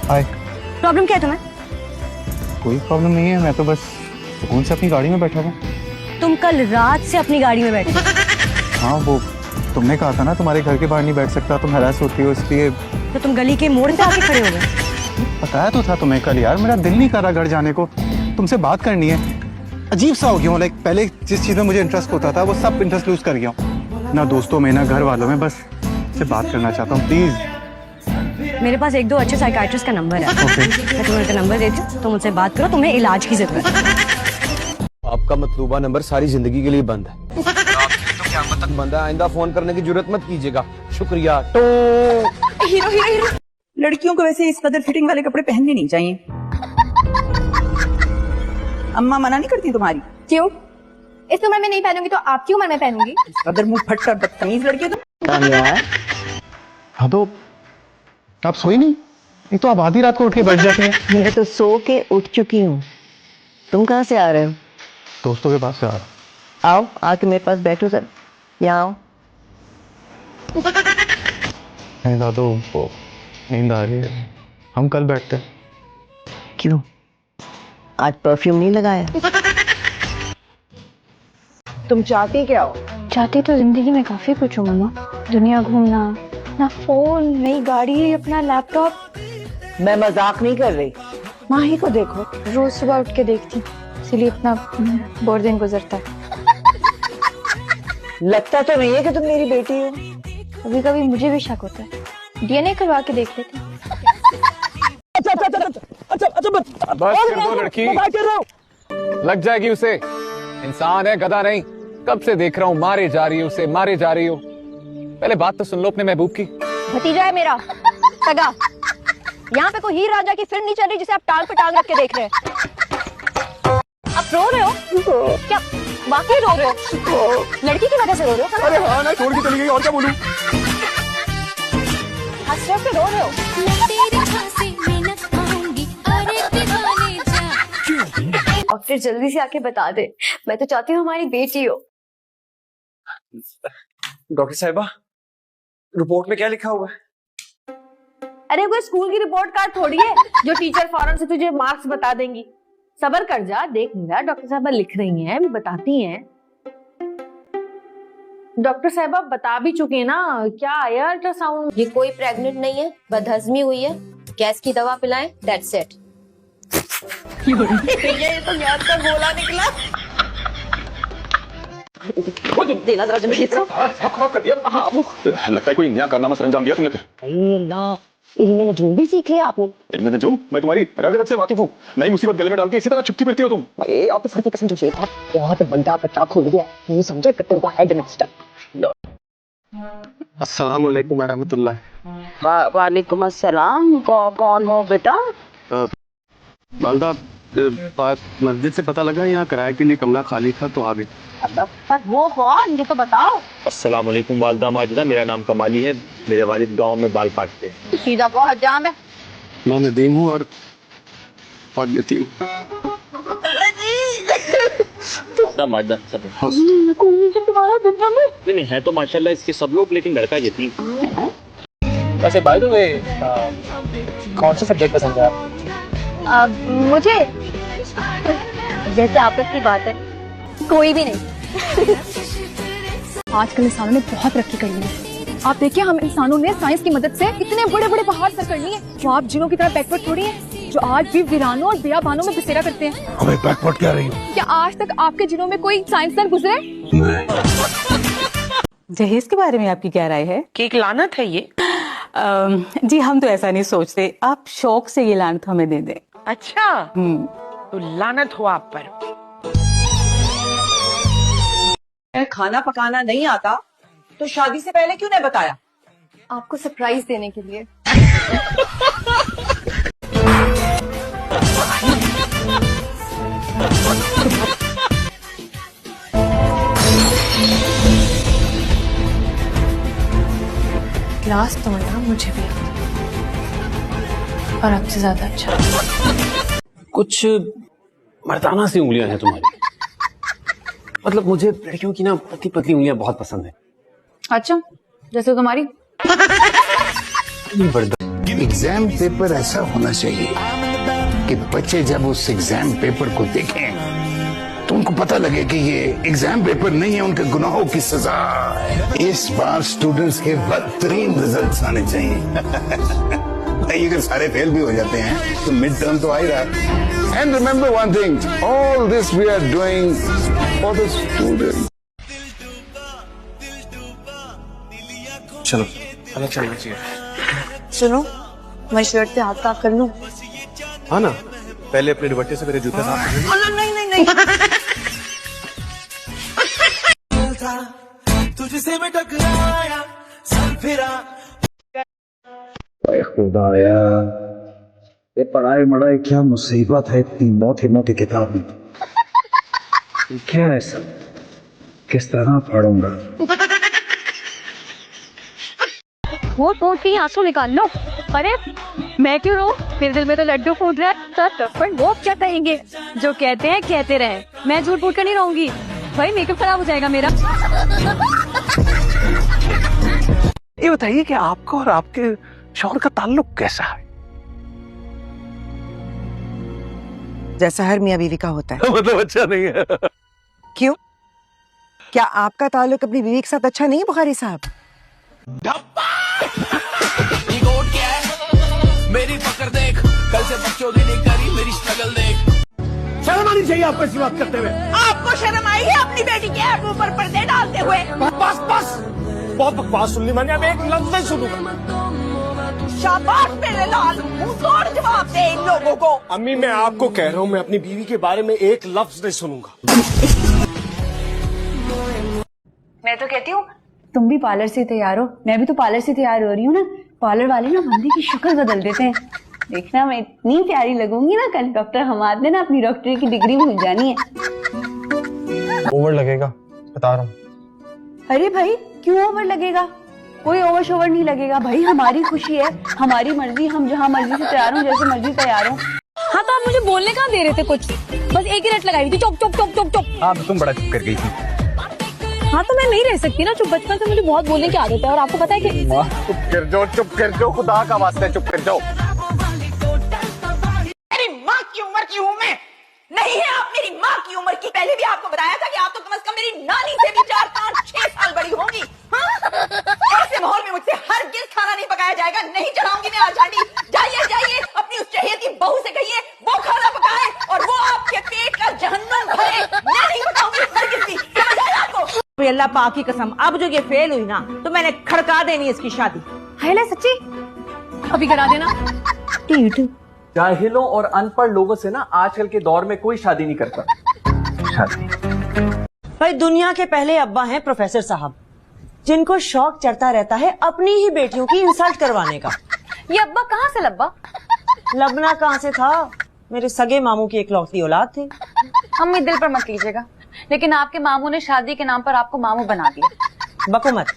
हाय। Problem क्या है तुम्हें? कोई प्रॉब्लम नहीं है, मैं तो बस सुकून से अपनी गाड़ी में बैठा हूँ। तुम कल रात से अपनी गाड़ी में बैठे। हाँ, वो तुमने कहा था ना तुम्हारे घर के बाहर नहीं बैठ सकता, तुम हरास होती हो इसलिए। तो तुम गली के मोड़ पे आके खड़े हो गए। बताया तो था तुम्हें कल यार, मेरा दिल नहीं कर रहा घर जाने को, तुमसे बात करनी है। अजीब सा हो गया हूँ, लाइक पहले जिस चीज़ में मुझे इंटरेस्ट होता था वो सब इंटरेस्ट लूज कर गया हूँ, ना दोस्तों में ना घर वालों में। बस से बात करना चाहता हूँ प्लीज। मेरे पास एक दो अच्छे साइकाइट्रिस्ट का नंबर है। Okay. मैं तुम्हें उनका नंबर देती हूँ, तुम उनसे बात करो, तुम्हें इलाज की जरूरत है। आपका मतलूबा नंबर सारी जिंदगी के लिए बंद है। तो क्या तक बंद है, आइंदा फोन करने की जरूरत मत कीजिएगा। शुक्रिया। Hero hero hero. लड़कियों को वैसे इस कदर फिटिंग वाले कपड़े पहनने नहीं चाहिए। अम्मा मना नहीं करती तुम्हारी? क्यों? इस उम्र में नहीं पहनूंगी तो आपकी उम्र में पहनूंगी। कदर मुंह फट कर बदतमीज लड़की हो तुम। हाँ तो आप सोई नहीं? एक तो आप आधी रात को उठ के बैठ जाते हैं। मैं तो सो के उठ चुकी हूँ। तुम कहाँ से आ रहे हो? दोस्तों के पास से आ रहा। आओ, आके मेरे पास बैठो सर। यहाँ आओ। नहीं दादू, वो नींद आ रही है, हम कल बैठते हैं। क्यों? आज परफ्यूम नहीं लगाया? तुम चाहती क्या हो? चाहती तो जिंदगी में काफी कुछ हूँ मम्मा। दुनिया घूमना, ना फोन, नई गाड़ी, अपना लैपटॉप। मैं मजाक नहीं कर रही। माही को देखो, रोज सुबह उठ के देखती हूँ, इसलिए इतना बोर दिन गुजरता है। लगता तो नहीं है कि तुम मेरी बेटी हो। कभी कभी मुझे भी शक होता है। डीएनए करवा के देख लेते हैं। बस कर दो लड़की, लग जाएगी उसे। इंसान है, गधा नहीं। कब से देख रहा हूँ, मारे जा रही हो उसे, मारे जा रही हो। पहले बात तो सुन लो अपने महबूब की। भतीजा है मेरा सगा। यहाँ पे कोई हीर रांझा की फिल्म नहीं चल रही जिसे आप टांग पे टांग रख के देख रहे हैं। आप रो रहे हो क्या? वाकई रो रहे हो? लड़की की वजह से रो रहे हो? अरे हाँ ना, छोड़ के चली गई, और क्या बोलूं? हंस रहे हो कि रो रहे हो? डॉक्टर जल्दी से आके बता दे, मैं तो चाहती हूँ हमारी बेटी हो। डॉक्टर साहिबा, रिपोर्ट में क्या लिखा हुआ है? अरे कोई स्कूल की रिपोर्ट कार्ड थोड़ी है जो टीचर फौरन से तुझे मार्क्स बता देंगी। सबर कर जा, देख मेरा डॉक्टर साहबा लिख रही हैं, भी बताती हैं। डॉक्टर साहबा बता भी चुके हैं ना, क्या आया अल्ट्रासाउंड? ये कोई प्रेग्नेंट नहीं है, बदहजमी हुई है, गैस की दवा पिलाएं, दैट्स इट। ये तो गैस का गोला निकला। देना जरा मुझे। लगता है कोई नया कारनामा सरंजाम दिया तुमने फिर। इनमें जुम भी सीख लिया आपने? इनमें से जो मैं तुम्हारी रगत से वाकिफ हूँ। नई मुसीबत गले में डाल के इसी तरह चुपती फिरती हो तुम। आप तो 40% जो था बहुत बंदा बच्चा खुल गया। ये समझे कितने को हेड मिनिस्टर। अस्सलाम वालेकुम रहमतुल्लाह। वालेकुम अस्सलाम। कौन हो बेटा? वालदा, मस्जिद से पता लगा यहाँ किराए के लिए कमरा खाली था तो आ गए। वो कौन, ये तो बताओ। अस्सलाम वालेकुम वालदा माजिदा, मेरा नाम कमाली है। मेरे वालिद गांव में बाल काटते हैं। सीधा को हजाम है। मैं नदीम हूँ और यतीम। माजिदा सब नहीं है तो माशाल्लाह इसके सब लोग, लेकिन लड़का यतीम। वैसे बाय द वे, कौन सा सब्जेक्ट पसंद है आप? मुझे जैसे आपस की बात है, कोई भी नहीं। आजकल इंसानों ने बहुत तरक्की कर ली है। आप देखिए, हम इंसानों ने साइंस की मदद से इतने बड़े बड़े पहाड़ सर कर लिए जो आप जिनों की तरह बैकवर्ड थोड़ी है, जो आज भी वीरानों और बियाबानों में बसेरा करते हैं। हमें बैकवर्ड कह रही हो? क्या आज तक आपके जिनों में कोई साइंसदान गुजरे? जहेज के बारे में आपकी क्या राय है? कि एक लानत है ये। जी हम तो ऐसा नहीं सोचते, आप शौक से ये लानत हमें दे दें। अच्छा, तो लानत हो आप पर। खाना पकाना नहीं आता तो शादी से पहले क्यों नहीं बताया? आपको सरप्राइज देने के लिए। क्लास तोड़ना मुझे भी और आपसे ज्यादा अच्छा। कुछ मर्दाना सी उंगलियां हैं तुम्हारी। मतलब मुझे लड़कियों की ना पतली पतली उंगलियां बहुत पसंद है। अच्छा, जैसे तुम्हारी। बर्दाश्त एग्जाम पेपर ऐसा होना चाहिए कि बच्चे जब उस एग्जाम पेपर को देखें तो उनको पता लगे कि ये एग्जाम पेपर नहीं है, उनके गुनाहों की सजा है। इस बार स्टूडेंट्स के बदतरीन रिजल्ट्स आने चाहिए। नहीं, अगर सारे फेल भी हो जाते हैं तो मिड टर्म तो आ ही रहा है। And remember one thing, all this we are doing for the student. चलो हमें चलना चाहिए। सुनो, मैं शर्ट पे हाथ साफ कर लूं? हाँ ना, पहले अपने दुपट्टे से मेरे जूते साफ कर लो। नहीं नहीं नहीं तुझसे मैं टकराया सर फिरा। खुदाया, ये पढ़ाई मढ़ाई क्या मुसीबत है, इतनी मोटी मोटी किताब में क्या है सब, किस तरह पढ़ूंगा? वो सोच के आंसू निकाल लो। अरे मैं क्यों रो, मेरे दिल में तो लड्डू फूट रहा है। पर वो क्या कहेंगे, जो कहते हैं कहते रहे, मैं झूठ फूट कर नहीं रहूंगी भाई, मेकअप खराब हो जाएगा मेरा। ये बताइए कि आपका और आपके शौहर का ताल्लुक कैसा है? जैसा हर मियां बीवी का होता है। मतलब अच्छा नहीं है। क्यों, क्या आपका ताल्लुक अपनी बीवी के साथ अच्छा नहीं है बुखारी साहब? मेरी पकड़ देख, कल से बच्चों की नहीं करी मेरी स्ट्रगल देख। शर्म आनी चाहिए आपको ऐसी बात करते हुए। आपको शर्म आई है अपनी बेटी के ऐप ऊपर पर्दे डालते हुए? बस बस, बहुत बकवास सुन ली मैंने, अब एक लफ्ज नहीं सुनूंगा। शाबाश मेरे लाल, मुंह तोड़ जवाब दे इन लोगों को। अम्मी मैं आपको कह रहा हूँ, मैं अपनी बीवी के बारे में एक लफ्ज नहीं सुनूंगा। मैं तो कहती हूँ तुम भी पार्लर से तैयार हो, मैं भी तो पार्लर से तैयार हो रही हूँ ना। पार्लर वाले ना बंदे की शक्ल बदल देते हैं, देखना मैं इतनी प्यारी लगूंगी ना, कल डॉक्टर हमाद ने ना अपनी डॉक्टरी की डिग्री भूल जानी है। ओवर लगेगा, बता रहा हूँ। अरे भाई क्यों ओवर लगेगा, कोई ओवर शोवर नहीं लगेगा भाई, हमारी खुशी है, हमारी मर्जी, हम जहाँ मर्जी से तैयार हो, जैसे मर्जी तैयार हो। हाँ तो आप मुझे बोलने कहाँ दे रहे थे कुछ, बस एक ही रट लगाई थी, चुप चुप चुप चुप चुप। हाँ तुम बड़ा चुप कर गई थी। हाँ तो मैं नहीं रह सकती ना चुप, बचपन से मुझे बहुत बोलने की आदत है, और आपको पता है कि चुप कर जाओ, खुदा का वास्ता है चुप कर जाओ। मेरी माँ की उम्र की हूँ मैं, नहीं है आप मेरी माँ की उम्र की। पहले भी आपको बताया था कि आप तो कम से कम मेरी नानी से भी 4, 5, 6 साल बड़ी होंगी। हाँ? ऐसे माहौल में मुझसे हरगिज़ खाना नहीं पकाया जाएगा, नहीं चढ़ाऊंगी मैं आज हांडी। जाइए जाइए अपनी उस चहेती बहू से कहिए वो खाना पकाए और वो आपके पेट का जहन्नुम भरे, मैं नहीं पकाऊंगी हरगिज़ भी, समझ आया आपको? अल्लाह पाक की कसम, अब जो ये फेल हुई ना तो मैंने खड़का देनी इसकी शादी। है सच्ची, अभी करा देना। जाहिलों और अनपढ़ लोगों से ना आजकल के दौर में कोई शादी नहीं करता। शादी भाई दुनिया के पहले अब्बा हैं प्रोफेसर साहब, जिनको शौक चढ़ता रहता है अपनी ही बेटियों की इंसल्ट करवाने का। ये अब्बा कहाँ से लब्बा? लबना कहाँ से था, मेरे सगे मामू की इकलौती औलाद थे। अम्मी दिल पर मत कीजिएगा, लेकिन आपके मामू ने शादी के नाम पर आपको मामू बना दिया। बको मत,